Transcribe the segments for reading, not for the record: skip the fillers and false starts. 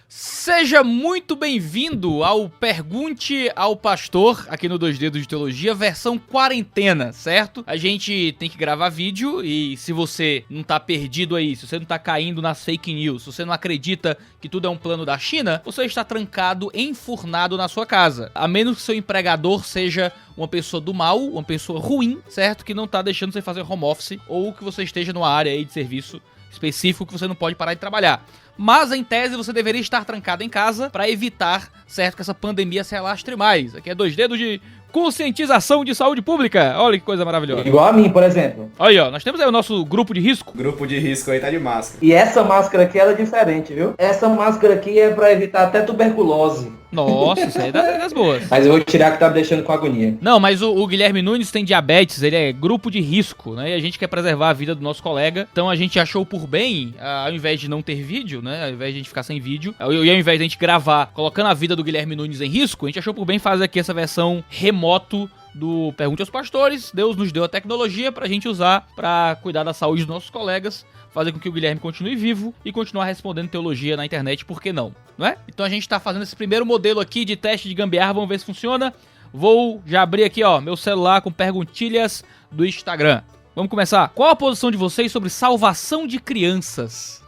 Seja muito bem-vindo ao Pergunte ao Pastor, aqui no 2 Dedos de Teologia, versão quarentena, certo? A gente tem que gravar vídeo e se você não tá perdido aí, se você não tá caindo nas fake news, se você não acredita que tudo é um plano da China, você está trancado, enfurnado na sua casa. A menos que seu empregador seja uma pessoa do mal, uma pessoa ruim, certo? Que não tá deixando você fazer home office ou que você esteja numa área aí de serviço específico que você não pode parar de trabalhar. Mas, em tese, você deveria estar trancado em casa para evitar, certo, que essa pandemia se alastre mais. Aqui é 2 Dedos de conscientização de saúde pública. Olha que coisa maravilhosa. Igual a mim, por exemplo. Olha aí, ó, nós temos aí o nosso grupo de risco. O grupo de risco aí tá de máscara. E essa máscara aqui, ela é diferente, viu? Essa máscara aqui é para evitar até tuberculose. Nossa, isso aí é das boas. Mas eu vou tirar que tá me deixando com agonia. Não, mas o Guilherme Nunes tem diabetes, ele é grupo de risco, né? E a gente quer preservar a vida do nosso colega. Então a gente achou por bem, ao invés de não ter vídeo, né? Ao invés de a gente ficar sem vídeo, e ao invés de a gente gravar colocando a vida do Guilherme Nunes em risco, a gente achou por bem fazer aqui essa versão remoto do Pergunte aos Pastores. Deus nos deu a tecnologia pra gente usar pra cuidar da saúde dos nossos colegas, fazer com que o Guilherme continue vivo e continuar respondendo teologia na internet, por que não? Não é? Então a gente tá fazendo esse primeiro modelo aqui de teste de gambiarra, vamos ver se funciona. Vou já abrir aqui, ó, meu celular com perguntilhas do Instagram. Vamos começar. Qual a posição de vocês sobre salvação de crianças?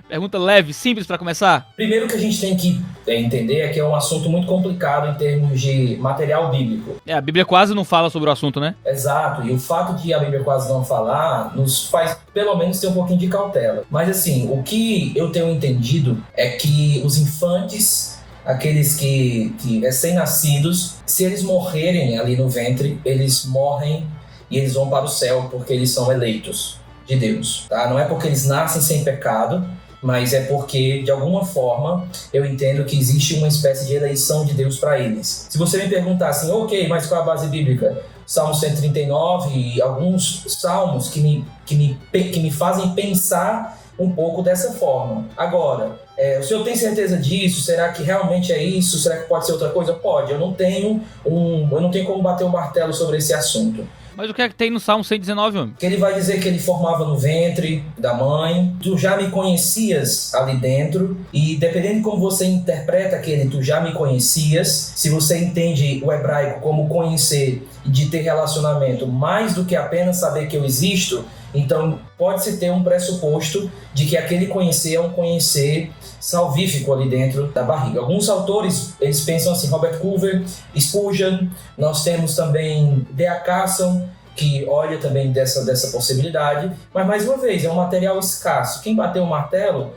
Pergunta leve, simples pra começar. Primeiro que a gente tem que entender é que é um assunto muito complicado em termos de material bíblico. A Bíblia quase não fala sobre o assunto, né? Exato, e o fato de a Bíblia quase não falar nos faz pelo menos ter um pouquinho de cautela. Mas assim, o que eu tenho entendido é que os infantes, aqueles que recém-nascidos, se eles morrerem ali no ventre, eles morrem e eles vão para o céu porque eles são eleitos de Deus, tá? Não é porque eles nascem sem pecado, mas é porque, de alguma forma, eu entendo que existe uma espécie de eleição de Deus para eles. Se você me perguntar assim, ok, mas qual é a base bíblica? Salmo 139 e alguns salmos que me fazem pensar um pouco dessa forma. Agora, o senhor tem certeza disso? Será que realmente é isso? Será que pode ser outra coisa? Pode. Eu não tenho como bater o martelo sobre esse assunto. Mas o que é que tem no Salmo 119, homem? Que ele vai dizer que ele formava no ventre da mãe, tu já me conhecias ali dentro, e dependendo de como você interpreta aquele tu já me conhecias, se você entende o hebraico como conhecer e de ter relacionamento mais do que apenas saber que eu existo, então pode-se ter um pressuposto de que aquele conhecer é um conhecer salvífico ali dentro da barriga. Alguns autores, eles pensam assim, Robert Culver, Spurgeon, nós temos também D.A. Carson, que olha também dessa possibilidade, mas mais uma vez, é um material escasso. Quem bateu o martelo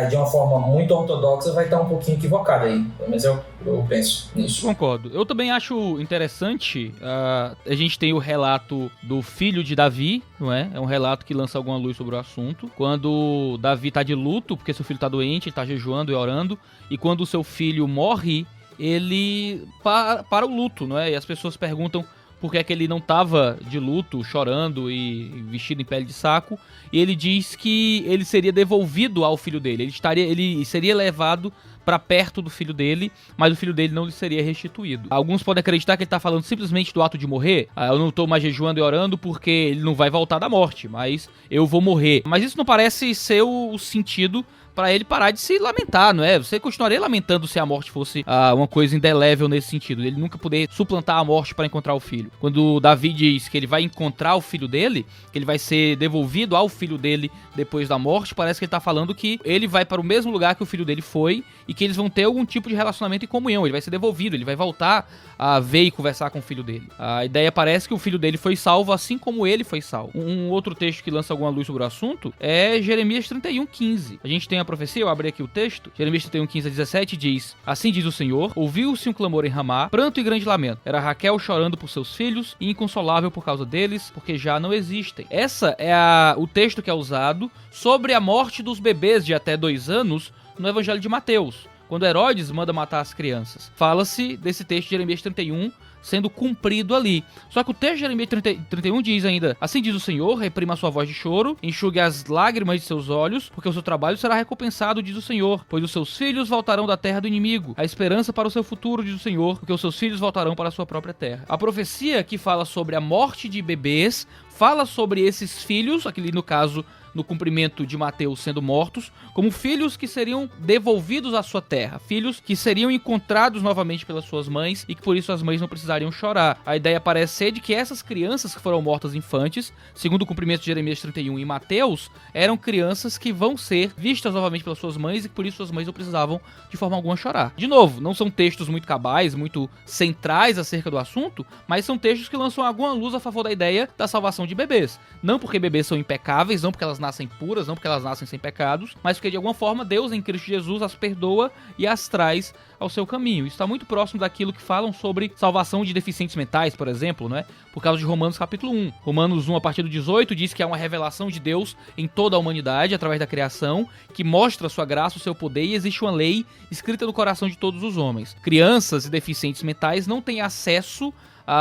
de uma forma muito ortodoxa vai estar um pouquinho equivocado aí, mas eu penso nisso. Concordo. Eu também acho interessante, a gente tem o relato do filho de Davi, não é? É um relato que lança alguma luz sobre o assunto. Quando Davi tá de luto, porque seu filho tá doente, ele tá jejuando e orando, e quando o seu filho morre, ele para o luto, não é? E as pessoas perguntam por que é que ele não estava de luto, chorando e vestido em pele de saco, e ele diz que ele seria devolvido ao filho dele, ele seria levado para perto do filho dele, mas o filho dele não lhe seria restituído. Alguns podem acreditar que ele está falando simplesmente do ato de morrer. Eu não estou mais jejuando e orando porque ele não vai voltar da morte, mas eu vou morrer. Mas isso não parece ser o sentido para ele parar de se lamentar, não é? Você continuaria lamentando se a morte fosse uma coisa indelével nesse sentido, ele nunca poder suplantar a morte para encontrar o filho. Quando Davi diz que ele vai encontrar o filho dele, que ele vai ser devolvido ao filho dele depois da morte, parece que ele tá falando que ele vai para o mesmo lugar que o filho dele foi e que eles vão ter algum tipo de relacionamento e comunhão, ele vai ser devolvido, ele vai voltar a ver e conversar com o filho dele. A ideia parece que o filho dele foi salvo assim como ele foi salvo. Um outro texto que lança alguma luz sobre o assunto é Jeremias 31:15. A gente tem a profecia, eu abri aqui o texto, Jeremias 31:15-17 diz: Assim diz o Senhor, ouviu-se um clamor em Ramá, pranto e grande lamento. Era Raquel chorando por seus filhos e inconsolável por causa deles, porque já não existem. Essa é o texto que é usado sobre a morte dos bebês de até 2 anos no Evangelho de Mateus, quando Herodes manda matar as crianças. Fala-se desse texto de Jeremias 31 sendo cumprido ali. Só que o texto de Jeremias 31 diz ainda: Assim diz o Senhor, reprima a sua voz de choro, enxugue as lágrimas de seus olhos, porque o seu trabalho será recompensado, diz o Senhor, pois os seus filhos voltarão da terra do inimigo, a esperança para o seu futuro, diz o Senhor, porque os seus filhos voltarão para a sua própria terra. A profecia que fala sobre a morte de bebês fala sobre esses filhos, aqui no caso no cumprimento de Mateus sendo mortos, como filhos que seriam devolvidos à sua terra, filhos que seriam encontrados novamente pelas suas mães e que por isso as mães não precisariam chorar. A ideia parece ser de que essas crianças que foram mortas infantes, segundo o cumprimento de Jeremias 31 e Mateus, eram crianças que vão ser vistas novamente pelas suas mães e que por isso suas mães não precisavam de forma alguma chorar. De novo, não são textos muito cabais, muito centrais acerca do assunto, mas são textos que lançam alguma luz a favor da ideia da salvação de bebês. Não porque bebês são impecáveis, não porque elas nascem puras, não porque elas nascem sem pecados, mas porque de alguma forma Deus em Cristo Jesus as perdoa e as traz ao seu caminho. Isso está muito próximo daquilo que falam sobre salvação de deficientes mentais, por exemplo, né? Por causa de Romanos capítulo 1. Romanos 1 a partir do 18 diz que há uma revelação de Deus em toda a humanidade através da criação, que mostra a sua graça, o seu poder, e existe uma lei escrita no coração de todos os homens. Crianças e deficientes mentais não têm acesso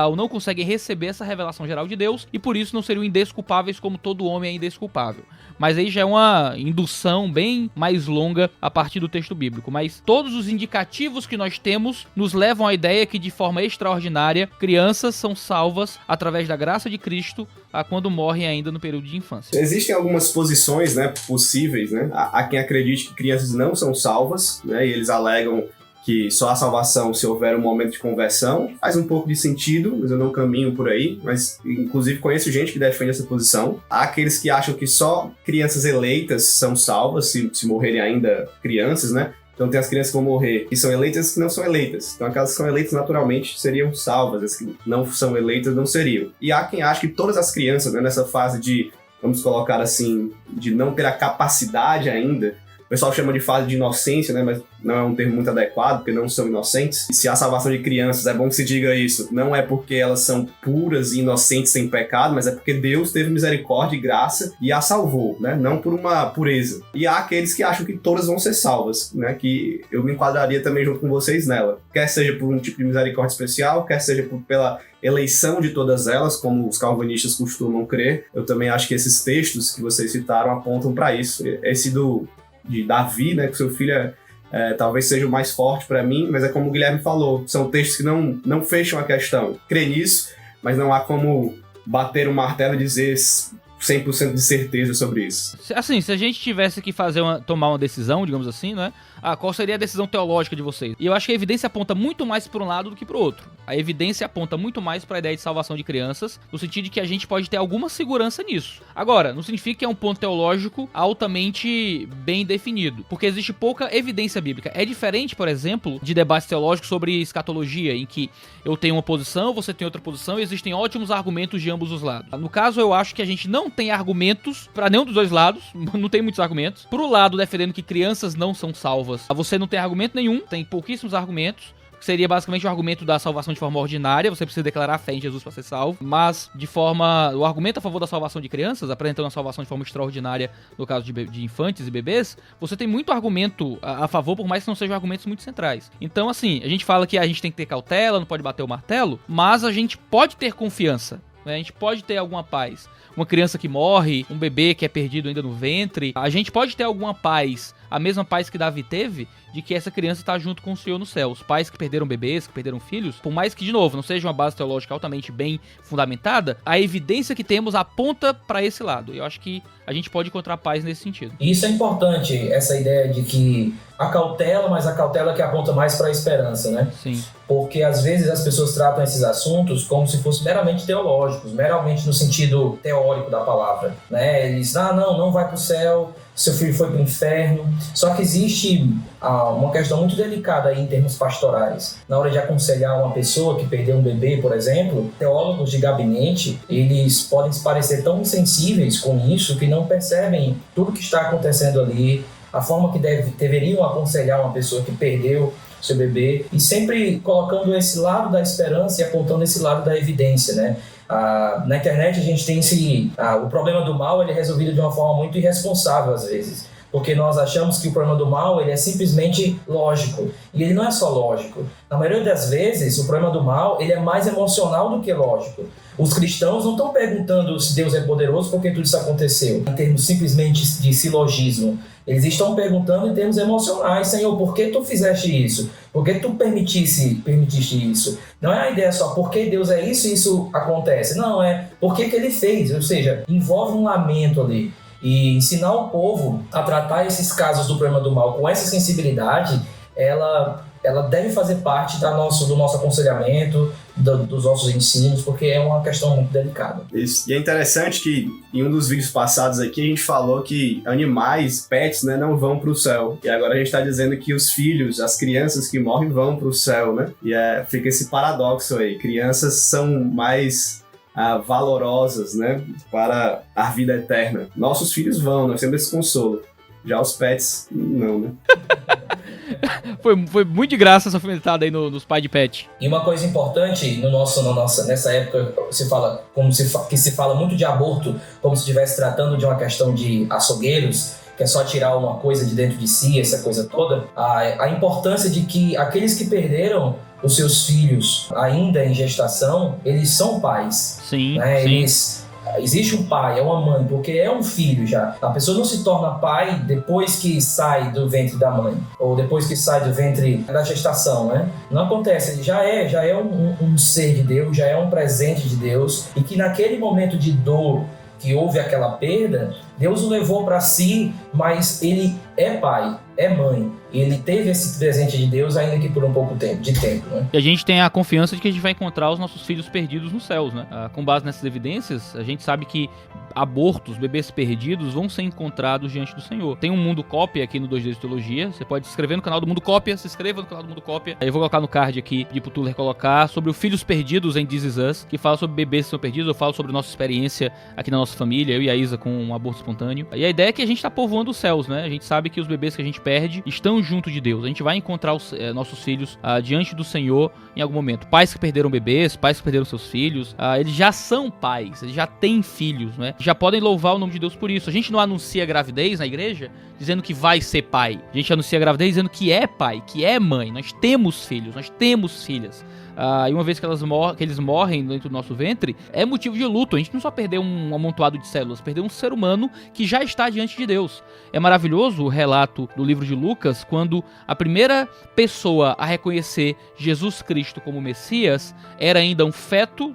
ou não conseguem receber essa revelação geral de Deus e por isso não seriam indesculpáveis como todo homem é indesculpável. Mas aí já é uma indução bem mais longa a partir do texto bíblico. Mas todos os indicativos que nós temos nos levam à ideia que de forma extraordinária crianças são salvas através da graça de Cristo quando morrem ainda no período de infância. Existem algumas posições, né, possíveis, né? Há quem acredite que crianças não são salvas, né, e eles alegam que só há salvação se houver um momento de conversão. Faz um pouco de sentido, mas eu não caminho por aí. Mas, inclusive, conheço gente que defende essa posição. Há aqueles que acham que só crianças eleitas são salvas, se morrerem ainda crianças, né? Então tem as crianças que vão morrer que são eleitas e que não são eleitas. Então aquelas que são eleitas naturalmente seriam salvas, as que não são eleitas não seriam. E há quem acha que todas as crianças, né, nessa fase de, vamos colocar assim, de não ter a capacidade ainda, o pessoal chama de fase de inocência, né? Mas não é um termo muito adequado, porque não são inocentes. E se há salvação de crianças, é bom que se diga isso. Não é porque elas são puras e inocentes sem pecado, mas é porque Deus teve misericórdia e graça e a salvou, né? Não por uma pureza. E há aqueles que acham que todas vão ser salvas, né? Que eu me enquadraria também junto com vocês nela. Quer seja por um tipo de misericórdia especial, quer seja pela eleição de todas elas, como os calvinistas costumam crer. Eu também acho que esses textos que vocês citaram apontam para isso. Esse de Davi, né, que seu filho talvez seja o mais forte para mim, mas é como o Guilherme falou, são textos que não fecham a questão. Crê nisso, mas não há como bater um martelo e dizer 100% de certeza sobre isso. Assim, se a gente tivesse que tomar uma decisão, digamos assim, né? Qual seria a decisão teológica de vocês? E eu acho que a evidência aponta muito mais para um lado do que para o outro. A evidência aponta muito mais para a ideia de salvação de crianças, no sentido de que a gente pode ter alguma segurança nisso. Agora, não significa que é um ponto teológico altamente bem definido, porque existe pouca evidência bíblica. É diferente, por exemplo, de debates teológicos sobre escatologia, em que eu tenho uma posição, você tem outra posição e existem ótimos argumentos de ambos os lados. No caso, eu acho que a gente não tem argumentos para nenhum dos dois lados, não tem muitos argumentos. Pro lado defendendo que crianças não são salvas, você não tem argumento nenhum, tem pouquíssimos argumentos, que seria basicamente o argumento da salvação de forma ordinária, você precisa declarar a fé em Jesus para ser salvo, mas o argumento a favor da salvação de crianças, apresentando a salvação de forma extraordinária no caso de infantes e bebês, você tem muito argumento a favor, por mais que não sejam argumentos muito centrais. Então, assim, a gente fala que a gente tem que ter cautela, não pode bater o martelo, mas a gente pode ter confiança, né? A gente pode ter alguma paz. Uma criança que morre, um bebê que é perdido ainda no ventre, a gente pode ter alguma paz, a mesma paz que Davi teve, de que essa criança está junto com o Senhor no céu. Os pais que perderam bebês, que perderam filhos, por mais que, de novo, não seja uma base teológica altamente bem fundamentada, a evidência que temos aponta para esse lado. E eu acho que a gente pode encontrar paz nesse sentido. Isso é importante, essa ideia de que a cautela, mas a cautela que aponta mais para a esperança, né? Sim. Porque às vezes as pessoas tratam esses assuntos como se fossem meramente teológicos, meramente no sentido teórico da palavra, né? Eles dizem, não vai para o céu, seu filho foi para o inferno. Só que existe uma questão muito delicada aí em termos pastorais. Na hora de aconselhar uma pessoa que perdeu um bebê, por exemplo, teólogos de gabinete, eles podem se parecer tão insensíveis com isso que não percebem tudo que está acontecendo ali, a forma que deveriam aconselhar uma pessoa que perdeu seu bebê, e sempre colocando esse lado da esperança e apontando esse lado da evidência, né? Na internet a gente tem o problema do mal, ele é resolvido de uma forma muito irresponsável às vezes, porque nós achamos que o problema do mal ele é simplesmente lógico, e ele não é só lógico. Na maioria das vezes o problema do mal ele é mais emocional do que lógico. Os cristãos não estão perguntando se Deus é poderoso porque tudo isso aconteceu, em termos simplesmente de silogismo. Eles estão perguntando em termos emocionais, Senhor, por que tu fizeste isso? Por que tu permitiste isso? Não é a ideia só, porque Deus é isso e isso acontece. Não, é por que ele fez, ou seja, envolve um lamento ali. E ensinar o povo a tratar esses casos do problema do mal com essa sensibilidade, ela deve fazer parte do nosso aconselhamento, dos nossos ensinos, porque é uma questão muito delicada. Isso. E é interessante que em um dos vídeos passados aqui a gente falou que animais, pets, né, não vão para o céu. E agora a gente está dizendo que os filhos, as crianças que morrem vão para o céu, né? E fica esse paradoxo aí. Crianças são mais valorosas, né, para a vida eterna. Nossos filhos vão, nós temos esse consolo. Já os pets, não, né? Foi muito de graça essa alfinetada aí nos pais de pet. E uma coisa importante nessa época se fala muito de aborto, como se estivesse tratando de uma questão de açougueiros, que é só tirar uma coisa de dentro de si, essa coisa toda. A importância de que aqueles que perderam os seus filhos ainda em gestação, eles são pais. Sim, né? sim. Existe um pai, é uma mãe, porque é um filho já. A pessoa não se torna pai depois que sai do ventre da mãe, ou depois que sai do ventre da gestação, né? Não acontece, ele já é um ser de Deus, já é um presente de Deus, e que naquele momento de dor que houve aquela perda, Deus o levou para si, mas ele é pai, é mãe. E ele teve esse presente de Deus ainda que por um pouco de tempo, né? E a gente tem a confiança de que a gente vai encontrar os nossos filhos perdidos nos céus, né? Com base nessas evidências, a gente sabe que abortos, bebês perdidos vão ser encontrados diante do Senhor. Tem um Mundo Cópia aqui no 2D de Teologia. Você pode se inscrever no canal do Mundo Cópia, se inscreva no canal do Mundo Cópia. Eu vou colocar no card aqui, pedir pro Tuller colocar, sobre o Filhos Perdidos em This Is Us, que fala sobre bebês que são perdidos. Eu falo sobre a nossa experiência aqui na nossa família, eu e a Isa com um aborto espontâneo. E a ideia é que a gente tá povoando os céus, né? A gente sabe que os bebês que a gente perde estão junto de Deus. A gente vai encontrar nossos filhos diante do Senhor em algum momento. Pais que perderam bebês, pais que perderam seus filhos, eles já são pais, eles já têm filhos, né? Já podem louvar o nome de Deus por isso. A gente não anuncia gravidez na igreja dizendo que vai ser pai. A gente anuncia gravidez dizendo que é pai, que é mãe. Nós temos filhos, nós temos filhas. E uma vez que eles morrem dentro do nosso ventre, é motivo de luto. A gente não só perdeu um amontoado de células, perdeu um ser humano que já está diante de Deus. É maravilhoso o relato do livro de Lucas, quando a primeira pessoa a reconhecer Jesus Cristo como Messias era ainda um feto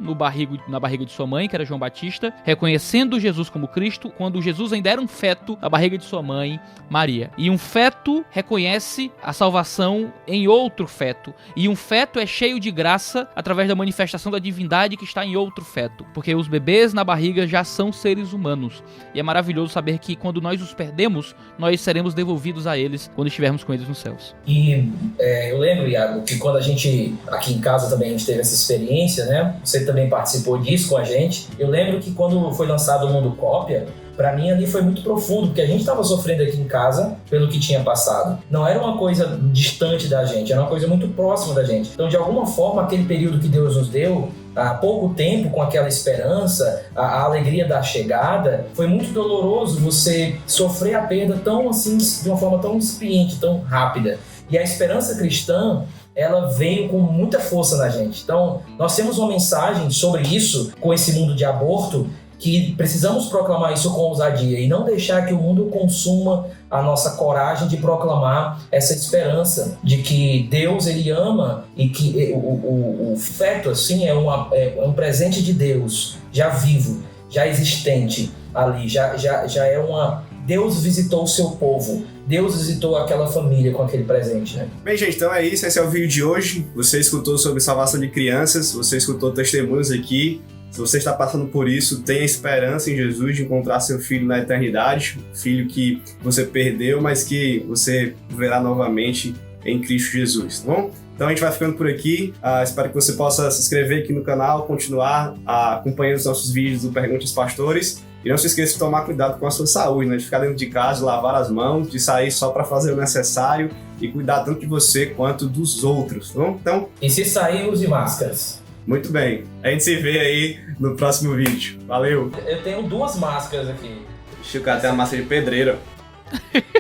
na barriga de sua mãe, que era João Batista, reconhecendo Jesus como Cristo, quando Jesus ainda era um feto na barriga de sua mãe, Maria. E um feto reconhece a salvação em outro feto. E um feto é cheio de graça através da manifestação da divindade que está em outro feto, porque os bebês na barriga já são seres humanos, e é maravilhoso saber que quando nós os perdemos, nós seremos devolvidos a eles quando estivermos com eles nos céus. E eu lembro, Iago, que quando a gente, aqui em casa também a gente teve essa experiência, né? Você também participou disso com a gente. Eu lembro que quando foi lançado o Mundo Cópia, pra mim ali foi muito profundo, porque a gente estava sofrendo aqui em casa pelo que tinha passado. Não era uma coisa distante da gente, era uma coisa muito próxima da gente. Então, de alguma forma, aquele período que Deus nos deu, há pouco tempo, com aquela esperança, a alegria da chegada, foi muito doloroso você sofrer a perda tão assim, de uma forma tão incipiente, tão rápida. E a esperança cristã, ela veio com muita força na gente. Então, nós temos uma mensagem sobre isso, com esse mundo de aborto, que precisamos proclamar isso com ousadia e não deixar que o mundo consuma a nossa coragem de proclamar essa esperança de que Deus, ele ama e que o feto assim é um presente de Deus, já vivo, já existente ali, já é uma... Deus visitou o seu povo, Deus visitou aquela família com aquele presente, né? Bem, gente, então é isso, esse é o vídeo de hoje. Você escutou sobre salvação de crianças, você escutou testemunhos aqui. Se você está passando por isso, tenha esperança em Jesus de encontrar seu filho na eternidade, filho que você perdeu, mas que você verá novamente em Cristo Jesus, tá bom? Então a gente vai ficando por aqui, espero que você possa se inscrever aqui no canal, continuar acompanhando os nossos vídeos do Pergunte aos Pastores, e não se esqueça de tomar cuidado com a sua saúde, né? De ficar dentro de casa, de lavar as mãos, de sair só para fazer o necessário e cuidar tanto de você quanto dos outros, tá bom? Então, e se sair, use máscaras. Muito bem. A gente se vê aí no próximo vídeo. Valeu! Eu tenho 2 máscaras aqui. Deixa eu cara tem uma máscara de pedreira.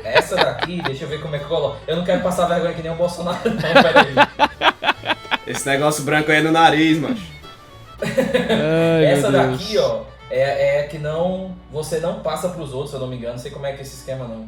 Essa daqui, deixa eu ver como é que eu coloco. Eu não quero passar vergonha que nem o Bolsonaro, não, peraí. Esse negócio branco aí no nariz, mano. Essa daqui, ó, é que não... Você não passa pros outros, se eu não me engano. Não sei como é que é esse esquema, não.